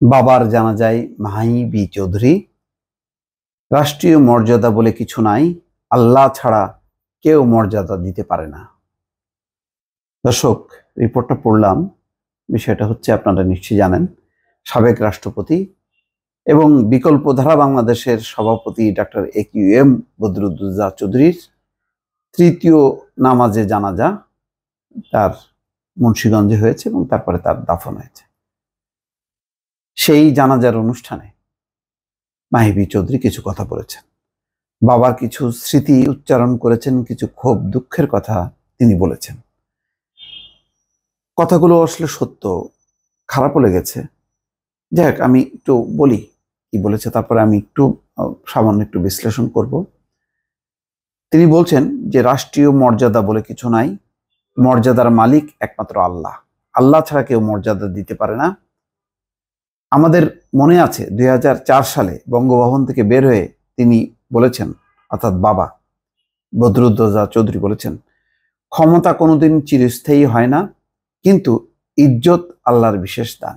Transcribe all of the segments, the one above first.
বাবার জানাজায় মাহি বি চৌধুরী। রাষ্ট্রীয় মর্যাদা বলে কিছু নাই, আল্লাহ ছাড়া কেউ মর্যাদা দিতে পারে না। দর্শক, রিপোর্টটা পড়লাম। বিষয়টা হচ্ছে, আপনারা নিশ্চয়ই জানেন, সাবেক রাষ্ট্রপতি এবং বিকল্পধারা বাংলাদেশের সভাপতি ডক্টর AQM বদরুদ্দোজা চৌধুরীর তৃতীয় নামাজে জানাজা তার মুন্সিগঞ্জে হয়েছে এবং তারপরে তার দাফন হয়েছে। সেই জানাজার অনুষ্ঠানে মাহি বি চৌধুরী কিছু কথা বলেছেন, বাবার কিছু স্মৃতি উচ্চারণ করেছেন, কিছু ক্ষোভ দুঃখের কথা তিনি বলেছেন। কথাগুলো আসলে সত্য, খারাপও লেগেছে। যাই হোক, আমি একটু বলি কি বলেছে, তারপরে আমি একটু সামান্য একটু বিশ্লেষণ করব। তিনি বলছেন যে রাষ্ট্রীয় মর্যাদা বলে কিছু নাই, মর্যাদার মালিক একমাত্র আল্লাহ, আল্লাহ ছাড়া কেউ মর্যাদা দিতে পারে না। আমাদের মনে আছে 2004 সালে বঙ্গভবন থেকে বের হয়ে তিনি বলেছেন, অর্থাৎ বাবা বদরুদ্দোজা চৌধুরী বলেছেন, ক্ষমতা কোনোদিন চিরস্থায়ী হয় না, কিন্তু ইজ্জত আল্লাহর বিশেষ দান।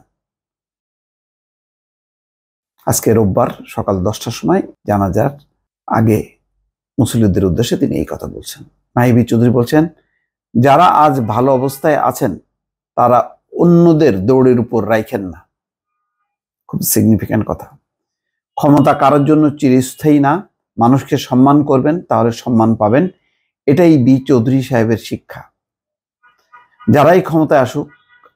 আজকে রোববার সকাল 10টার সময় জানাজার আগে মুসল্লিদের উদ্দেশ্যে তিনি এই কথা বলছেন। মাহি বি চৌধুরী বলছেন, যারা আজ ভালো অবস্থায় আছেন তারা অন্যদের দৌড়ের উপর রাখেন না। খুব সিগনিফিক্যান্ট কথা। ক্ষমতা কারোর জন্য চিরস্থায়ী না, মানুষকে সম্মান করবেন তাহলে সম্মান পাবেন, এটাই বি চৌধুরী সাহেবের শিক্ষা। যারাই ক্ষমতায় আসুক,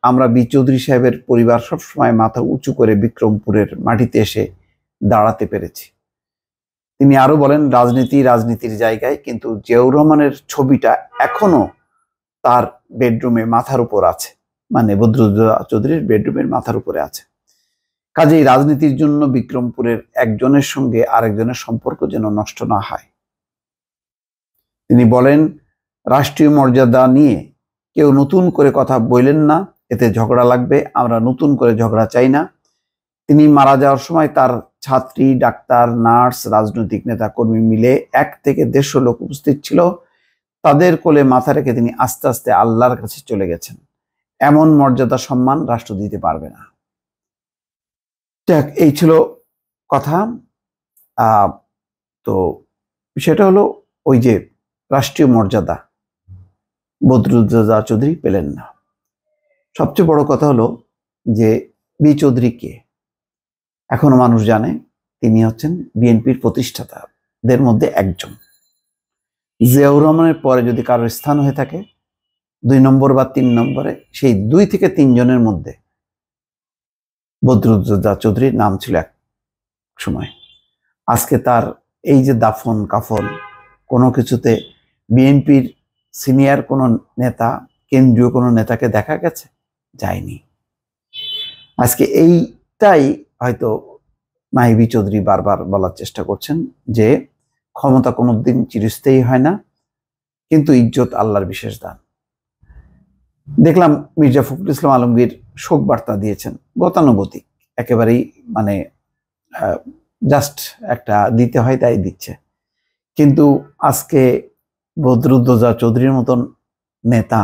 আমরা বি চৌধুরী সাহেবের পরিবার সবসময় মাথা উঁচু করে বিক্রমপুরের মাটিতে এসে দাঁড়াতে পেরেছি। তিনি আরো বলেন, রাজনীতির জায়গায়, কিন্তু জিয়াউর রহমানের ছবিটা এখনো তার বেডরুমে মাথার উপর আছে, মানে বদরুদ্দোজা চৌধুরীর বেডরুমের মাথার উপরে আছে। কাজেই রাজনীতির জন্য বিক্রমপুরের একজনের সঙ্গে আরেকজনের সম্পর্ক যেন নষ্ট না হয়। তিনি বলেন, রাষ্ট্রীয় মর্যাদা নিয়ে কেউ নতুন করে কথা বললেন না, এতে ঝগড়া লাগবে, আমরা নতুন করে ঝগড়া চাই না। তিনি মারা যাওয়ার সময় তার ছাত্রী, ডাক্তার, নার্স, রাজনৈতিক নেতা কর্মী মিলে 1 থেকে 150 লোক উপস্থিত ছিল। তাদের কোলে মাথা রেখে তিনি আস্তে আস্তে আল্লাহর কাছে চলে গেছেন। এমন মর্যাদা সম্মান রাষ্ট্র দিতে পারবে না। এই ছিল কথা। তো সেটা হলো ওই যে রাষ্ট্রীয় মর্যাদা বদরুদ্দোজা চৌধুরী পেলেন না। সবচেয়ে বড় কথা হলো যে বি চৌধুরী কে এখনো মানুষ জানে। তিনি হচ্ছেন বিএনপির প্রতিষ্ঠাতাদের মধ্যে একজন। জিয়াউর রহমানের পরে যদি কারোর স্থান হয়ে থাকে 2 নম্বর বা 3 নম্বরে, সেই 2 থেকে 3 জনের মধ্যে বদরুদ্দোজা চৌধুরীর নাম ছিল এক সময়। আজকে তার এই যে দাফন কাফন, কোনো কিছুতে বিএনপির সিনিয়র কোনো নেতা, কেন্দ্রীয় কোনো নেতাকে দেখা গেছে? যায়নি। আজকে এইটাই হয়তো মাহি বি চৌধুরী বারবার বলার চেষ্টা করছেন যে ক্ষমতা কোনোদিন চিরস্থায়ী হয় না, কিন্তু ইজ্জত আল্লাহর বিশেষ দান। দেখলাম মির্জা ফখরুল ইসলাম আলমগীর শোক বার্তা দিয়েছেন, গতানুগতিক, একেবারেই মানে জাস্ট একটা দিতে হয় তাই দিচ্ছে। কিন্তু আজকে বদরুদ্দোজা চৌধুরীর মতন নেতা,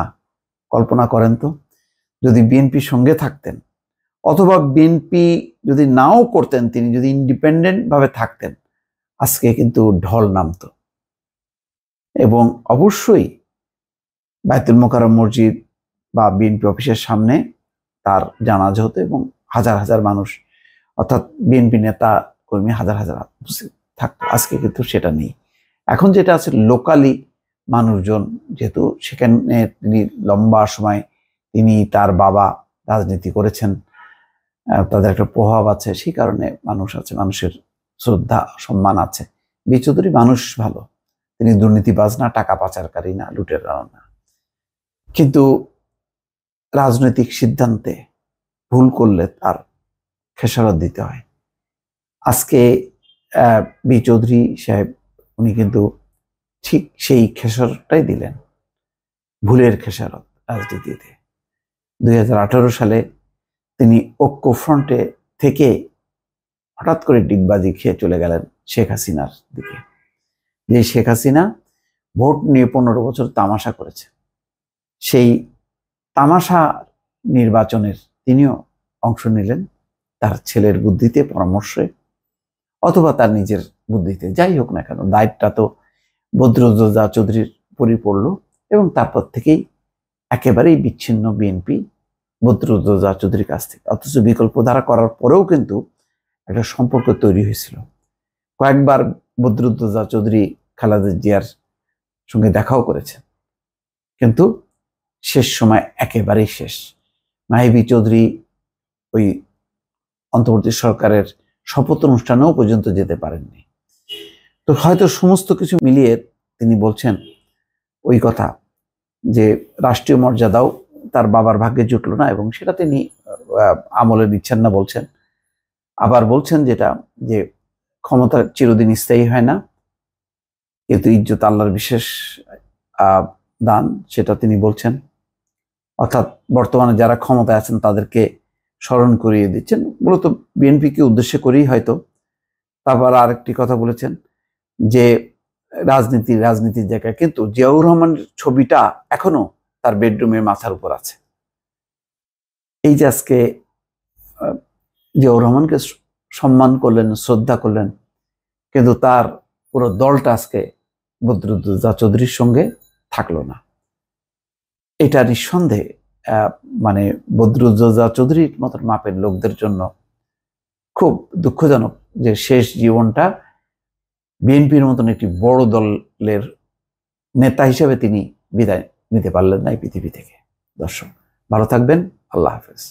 কল্পনা করেন তো, যদি বিএনপির সঙ্গে থাকতেন, অথবা বিএনপি যদি নাও করতেন, তিনি যদি ইন্ডিপেন্ডেন্ট ভাবে থাকতেন, আজকে কিন্তু ঢল নামতো। এবং অবশ্যই বায়তুল মোকাররম মসজিদ বা বিএনপি অফিসের সামনে তার জানাজা হতো এবং হাজার হাজার মানুষ, অর্থাৎ বিএনপি নেতা কর্মী হাজার হাজার থাকতো। আজকে কিন্তু সেটা নেই। এখন যেটা আছে, লোকালি মানুষজন, যেহেতু সেখানে তিনি লম্বা সময় তিনি তার বাবা রাজনীতি করেছেন, তাদের একটা প্রভাব আছে, সেই কারণে মানুষ আছে, মানুষের শ্রদ্ধা সম্মান আছে। বি চৌধুরী মানুষ ভালো, তিনি দুর্নীতিবাজ না, টাকা পাচারকারী না, লুটেরা না, কিন্তু রাজনৈতিক সিদ্ধান্তে ভুল করলে তার খেসারত দিতে হয়। আজকে বি চৌধুরী সাহেব উনি কিন্তু ঠিক সেই খেসারতটাই দিলেন, ভুলের খেসারত রাজনীতিতে। 2018 সালে তিনি ঐক্যফ্রন্টে থেকে হঠাৎ করে ডিগবাজি খেয়ে চলে গেলেন শেখ হাসিনার দিকে। যে শেখ হাসিনা ভোট নিয়ে 15 বছর তামাশা করেছে, সেই তামাশা নির্বাচনের তিনিও অংশ নিলেন তার ছেলের বুদ্ধিতে, পরামর্শে, অথবা তার নিজের বুদ্ধিতে, যাই হোক না কেন, দায়িত্বটা তো বদরুদ্দোজা চৌধুরীর উপরই পড়ল এবং তারপর থেকেই একেবারেই বিচ্ছিন্ন বিএনপি বদরুদ্দোজা চৌধুরীর কাছ থেকে। অথচ বিকল্প ধারা করার পরেও কিন্তু একটা সম্পর্ক তৈরি হয়েছিল। কয়েকবার বদরুদ্দোজা চৌধুরী খালেদা জিয়ার সঙ্গে দেখাও করেছেন, কিন্তু শেষ সময় একেবারেই শেষ। মাহিবী চৌধুরী ওই অন্তর্বর্তী সরকারের শপথ অনুষ্ঠানেও পর্যন্ত যেতে পারেননি। তো হয়তো সমস্ত কিছু মিলিয়ে তিনি বলছেন ওই কথা যে রাষ্ট্রীয় মর্যাদাও তার বাবার ভাগ্যে জুটলো না, এবং সেটা তিনি আমলে নিচ্ছেন না বলছেন। আবার বলছেন যেটা, যে ক্ষমতা চিরদিন স্থায়ী হয় না, কিন্তু ইজ্জত আল্লাহর বিশেষ দান, সেটা তিনি বলছেন। অর্থাৎ বর্তমানে যারা ক্ষমতায় আছেন তাদেরকে স্মরণ করিয়ে দিচ্ছেন, মূলত বিএনপিকে উদ্দেশ্য করেই হয়তো। তারপর আরেকটি কথা বলেছেন যে রাজনীতির জায়গায় কিন্তু জিয়াউর রহমানের ছবিটা এখনো তার বেডরুমের মাথার উপর আছে। এই যে আজকে জিয়াউর রহমানকে সম্মান করলেন, শ্রদ্ধা করলেন, কিন্তু তার পুরো দলটা আজকে বদরুদ্দোজা চৌধুরীর সঙ্গে থাকলো না। এটা নিঃসন্দেহে মানে বদরুদ্দোজা চৌধুরীর মতন মাপের লোকদের জন্য খুব দুঃখজনক যে শেষ জীবনটা বিএনপির মতন একটি বড় দলের নেতা হিসেবে তিনি বিদায় নিতে পারলেন না এই পৃথিবী থেকে। দর্শক ভালো থাকবেন, আল্লাহ হাফেজ।